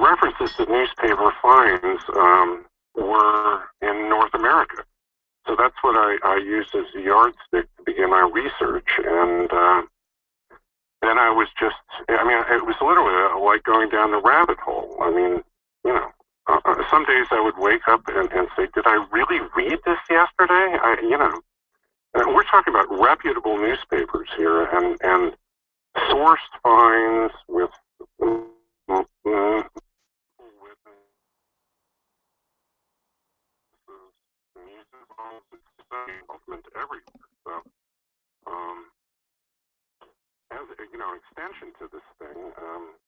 references to newspaper finds were in North America. So that's what I used as a yardstick to begin my research. And then I was just, it was literally like going down the rabbit hole. I mean, some days I would wake up and say, did I really read this yesterday? And we're talking about reputable newspapers here and sourced finds with involvement everywhere. So, as an extension to this thing,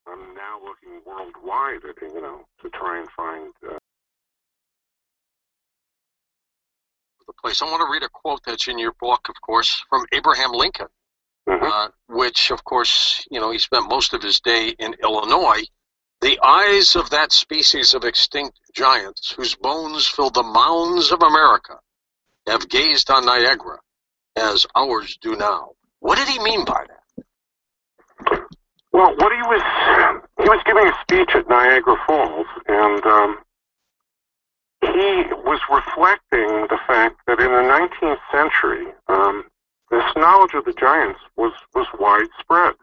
I'm now looking worldwide at, to try and find the place. I want to read a quote that's in your book, of course, from Abraham Lincoln, which, of course, he spent most of his day in Illinois. The eyes of that species of extinct giants, whose bones fill the mounds of America, have gazed on Niagara as ours do now. What did he mean by that? Well, what he was giving a speech at Niagara Falls, and he was reflecting the fact that in the 19th century, this knowledge of the giants was widespread.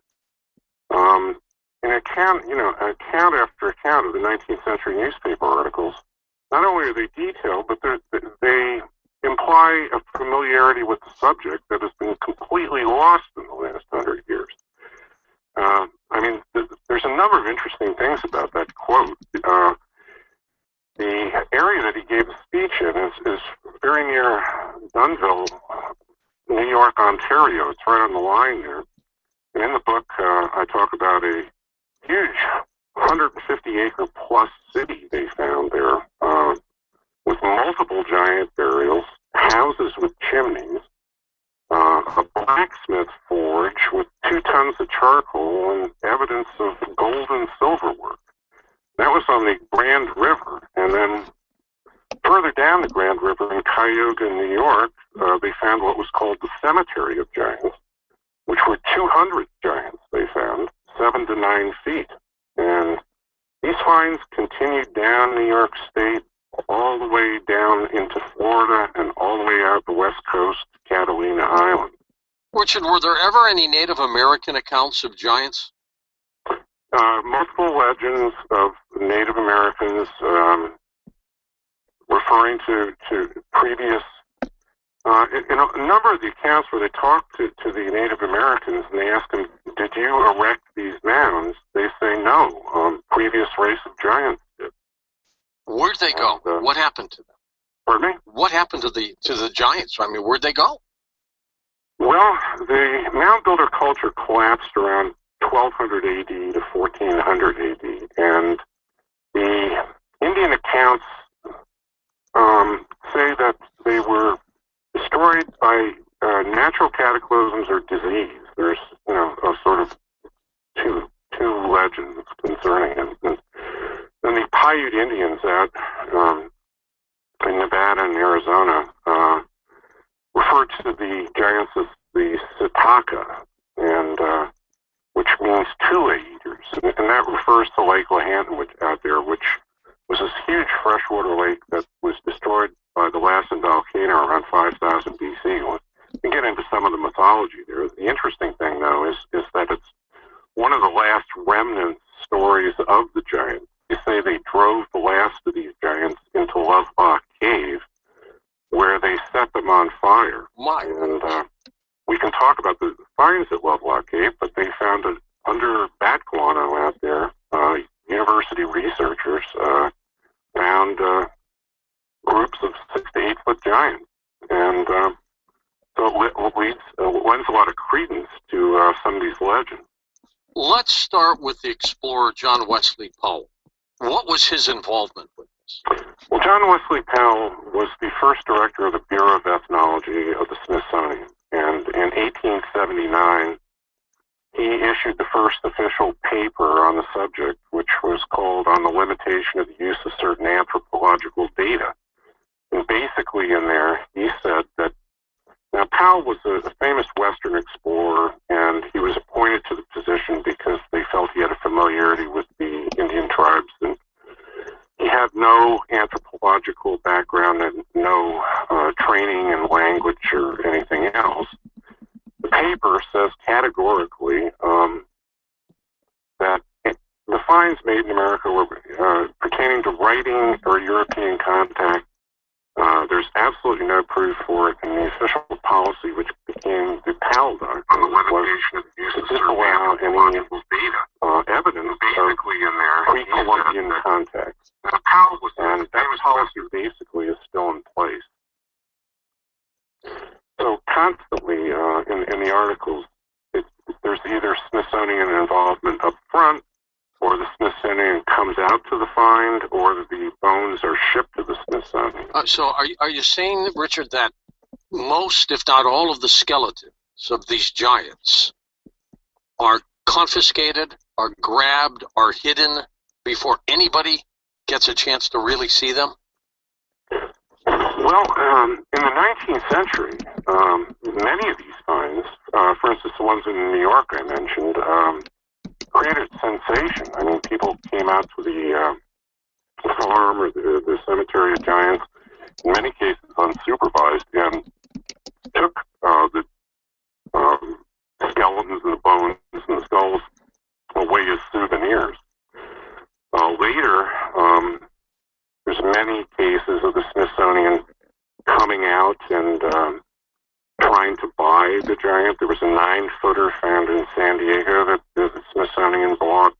In account after account of the 19th century newspaper articles, not only are they detailed, but they imply a familiarity with the subject that has been completely lost in the last 100 years. There's a number of interesting things about that quote. The area that he gave the speech in is very near Dunnville, New York, Ontario. It's right on the line there. And in the book, I talk about a huge 150-acre plus city they found there, with multiple giant burials, houses with chimneys, a blacksmith forge with 2 tons of charcoal, and evidence of gold and silver work. That was on the Grand River. And then further down the Grand River in Cuyahoga, New York, they found what was called the Cemetery of Giants, which were 200 giants they found, 7 to 9 feet. And these finds continued down New York State, all the way down into Florida, and all the way out the west coast, Catalina Island. Richard, were there ever any Native American accounts of giants? Multiple legends of Native Americans referring to previous, in a number of the accounts where they talk to the Native Americans and they ask them, did you erect these mounds? They say no, previous race of giants did. Where'd they go? What happened to them? Pardon me? What happened to the giants? Where'd they go? Well, the mound builder culture collapsed around 1200 AD to 1400 AD, and the Indian accounts say that they were destroyed by natural cataclysms or disease. There's, a sort of two legends concerning it. And then the Paiute Indians out in Nevada and Arizona referred to the giants as the Sataka, and which means Tule eaters, and that refers to Lake Lahontan out there, which was this huge freshwater lake that was destroyed by the Lassen volcano around 5000 BC. We get into some of the mythology there. The interesting thing, though, is that it's one of the last remnant stories of the giants. They say they drove the last of these giants into Lovelock Cave, where they set them on fire. And we can talk about the finds at Lovelock Cave, but they found it under bat guano out there. University researchers found groups of 6 to 8 foot giants, and so it lends a lot of credence to some of these legends. Let's start with the explorer John Wesley Powell. What was his involvement with this? Well, John Wesley Powell was the first director of the Bureau of Ethnology of the Smithsonian, and in 1879, he issued the first official paper on the subject, which was called On the Limitation of the Use of Certain Anthropological Data. And basically in there, he said that, now Powell was a famous Western explorer, and he was appointed to the position because they felt he had a familiarity with the Indian tribes and had no anthropological background and no training in language or anything else. The paper says categorically that the finds made in America were pertaining to writing or European contact. There's absolutely no proof for it in the official policy, which became the PAL doctrine, was to disallow any evidence of pre-Columbian contacts. And that policy basically is still in place. So constantly in the articles, there's either Smithsonian involvement up front, or the Smithsonian comes out to the find, or the bones are shipped to the Smithsonian. So are you saying, Richard, that most, if not all, of the skeletons of these giants are confiscated, are grabbed, are hidden before anybody gets a chance to really see them? Well, in the 19th century, many of these finds, for instance, the ones in New York I mentioned, created sensation. I mean, people came out to the farm or the cemetery of giants, in many cases unsupervised, and took the skeletons and the bones and the skulls away as souvenirs. Later, there's many cases of the Smithsonian coming out and trying to buy the giant. There was a 9-footer found in San Diego that the Smithsonian bought.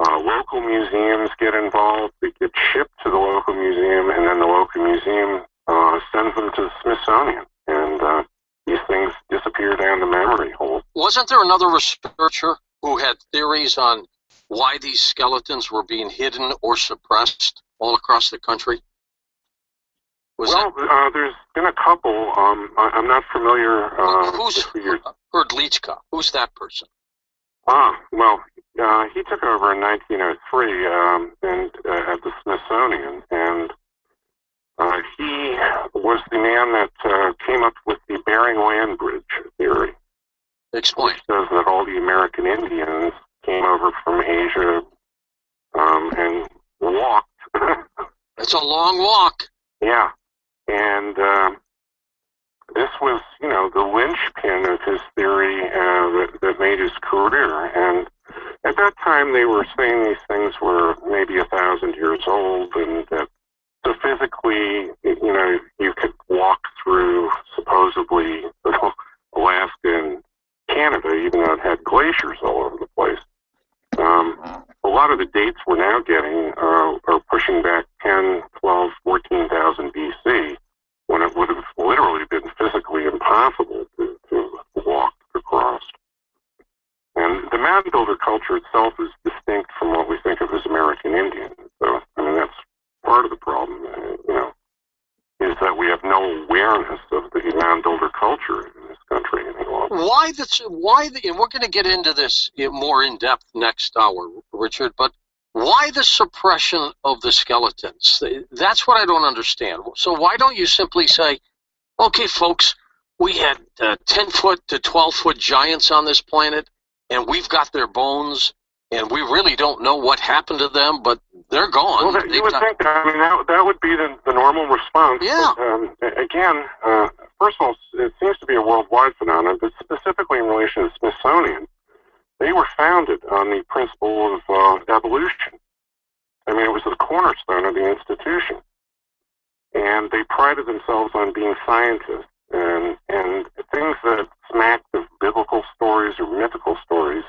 Local museums get involved. They get shipped to the local museum, and then the local museum sends them to the Smithsonian. And these things disappear down the memory hole. Wasn't there another researcher who had theories on why these skeletons were being hidden or suppressed all across the country? There's been a couple. I'm not familiar. Who's Herdlichka? Who's that person? He took over in 1903 and at the Smithsonian, and he was the man that came up with the Bering Land Bridge theory. Explain. Which says that all the American Indians came over from Asia and walked. It's a long walk. Yeah. And this was, the linchpin of his theory that made his career. And at that time, they were saying these things were maybe 1,000 years old, and that so physically, you could walk through supposedly Alaska and Canada, even though it had glaciers all over the place. A lot of the dates we're now getting are pushing back 10, 12, 14,000 BC, when it would have literally been physically impossible to walk across. And the mound builder culture itself is distinct from what we think of as American Indian. So, that's part of the problem, is that we have no awareness of the mound builder culture in this country anymore. And we're going to get into this more in depth next hour, Richard, but why the suppression of the skeletons? That's what I don't understand. So why don't you simply say, okay, folks, we had 10-foot to 12-foot giants on this planet, and we've got their bones, and we really don't know what happened to them, but they're gone. Well, you would think that would be the normal response. Yeah. But, again, first of all, it seems to be a worldwide phenomenon, but specifically in relation to the Smithsonian, they were founded on the principle of evolution. It was the cornerstone of the institution. And they prided themselves on being scientists, and things that smacked of biblical stories or mythical stories,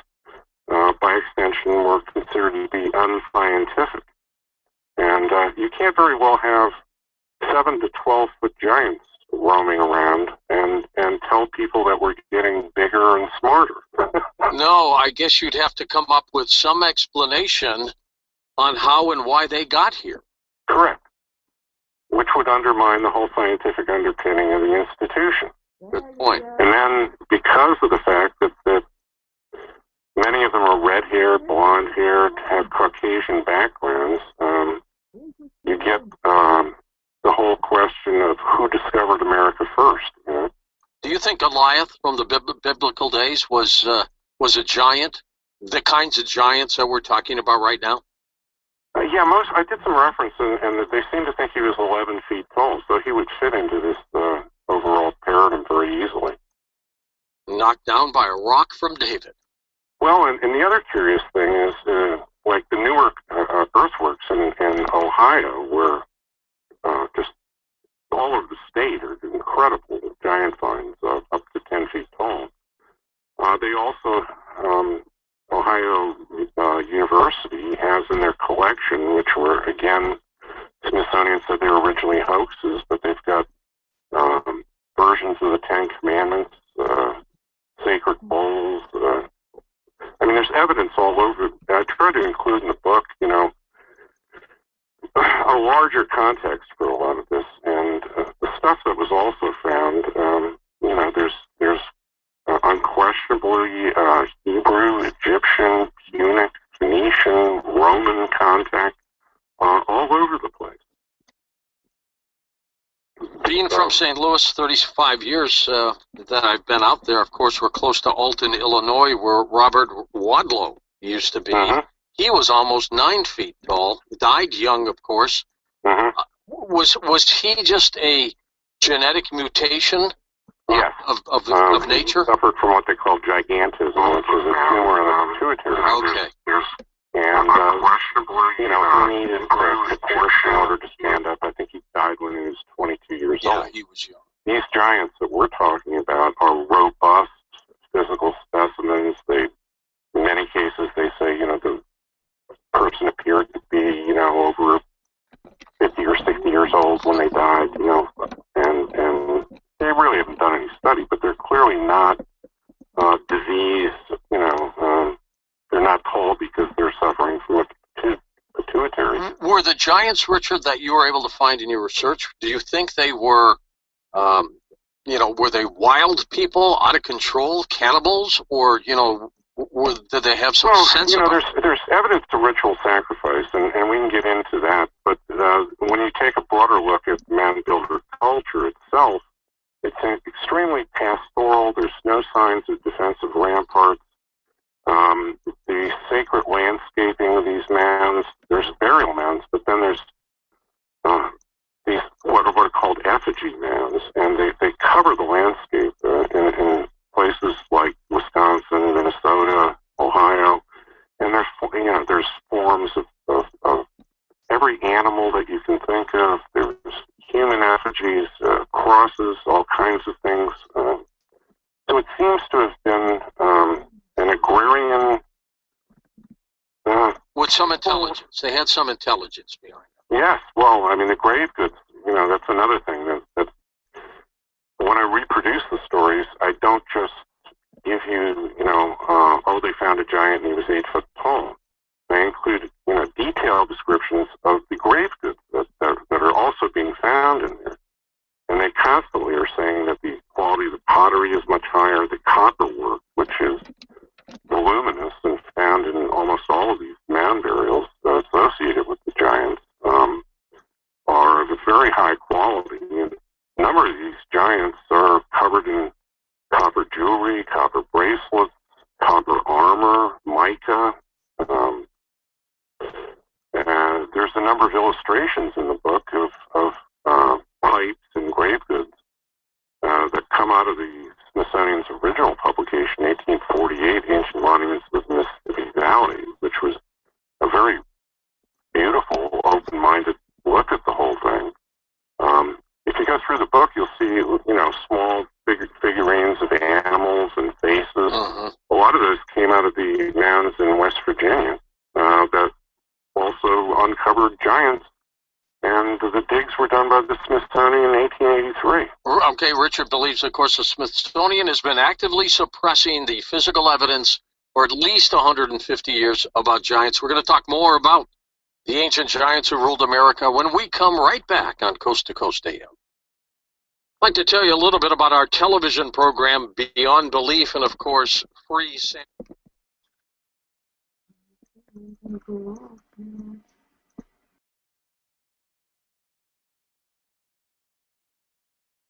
by extension, were considered to be unscientific. And you can't very well have 7 to 12-foot giants roaming around and tell people that we're getting bigger and smarter. No, I guess you'd have to come up with some explanation on how and why they got here. Correct. Which would undermine the whole scientific underpinning of the institution. Good point. And then, because of the fact that many of them are red-haired, blonde-haired, have Caucasian backgrounds, you get the whole question of who discovered America first. Do you think Goliath from the biblical days was a giant? The kinds of giants that we're talking about right now? Yeah, I did some reference, and they seem to think he was 11 feet tall, so he would fit into this overall paradigm very easily. Knocked down by a rock from David. Well, and the other curious thing is, like the Newark earthworks in Ohio, were just all over the state are incredible giant finds up to 10 feet tall. They also, Ohio University has in their collection, which were, again, Smithsonian said they were originally hoaxes, but they've got versions of the Ten Commandments, sacred bowls. I mean, there's evidence all over. I try to include in the book, a larger context for a lot of this, and the stuff that was also found. There's unquestionably Hebrew, Egyptian, Punic, Phoenician, Roman contact all over the place. Being from St. Louis, 35 years that I've been out there, of course, we're close to Alton, Illinois, where Robert Wadlow used to be. He was almost 9 feet tall, died young, of course. Was he just a genetic mutation of nature? He suffered from what they call gigantism, which is a tumor in the pituitary. Okay. And, he needed to push in order to stand up. I think he died when he was 22 years old. Yeah, he was young. These giants that we're talking about are robust physical specimens. In many cases, they say, the person appeared to be, over 50 or 60 years old when they died, and they really haven't done any study, but they're clearly not diseased, they're not tall because they're suffering from a pituitary. Were the giants, Richard, that you were able to find in your research, do you think they were, were they wild people, out of control, cannibals, or, did they have some sense of it? There's evidence to ritual sacrifice, and we can get into that, but when you take a broader look at man builder culture itself, it's extremely pastoral. There's no signs of defensive ramparts. The sacred landscaping of these mounds, there's burial mounds, but then there's these what are called effigy mounds, and they cover the landscape in places like Wisconsin, Minnesota, Ohio, and there's forms of every animal that you can think of. There's human effigies, crosses, all kinds of things. So it seems to have been an agrarian. With some intelligence. They had some intelligence behind them. Yes. Well, I mean, the grave goods, that's another thing that when I reproduce the stories, I don't just give you, they found a giant and he was 8 foot tall. I include, detailed descriptions of the grave goods that are also being found in there. And they constantly are saying that the quality of the pottery is much higher. The copper work, which is voluminous and found in almost all of these mound burials associated with the giants, are of a very high quality. And a number of these giants are covered in copper jewelry, copper bracelets, copper armor, mica. There's a number of illustrations in the book of pipes and grave goods that come out of the Smithsonian's original publication, 1848, Ancient Monuments of the Mississippi Valley, which was a very beautiful, open-minded look at the whole thing. If you go through the book, you'll see, small figurines of animals and faces. A lot of those came out of the mounds in West Virginia that also uncovered giants, and the digs were done by the Smithsonian in 1883. Okay, Richard believes, of course, the Smithsonian has been actively suppressing the physical evidence for at least 150 years about giants. We're going to talk more about the ancient giants who ruled America when we come right back on Coast to Coast AM. I'd like to tell you a little bit about our television program, Beyond Belief, and, of course, free.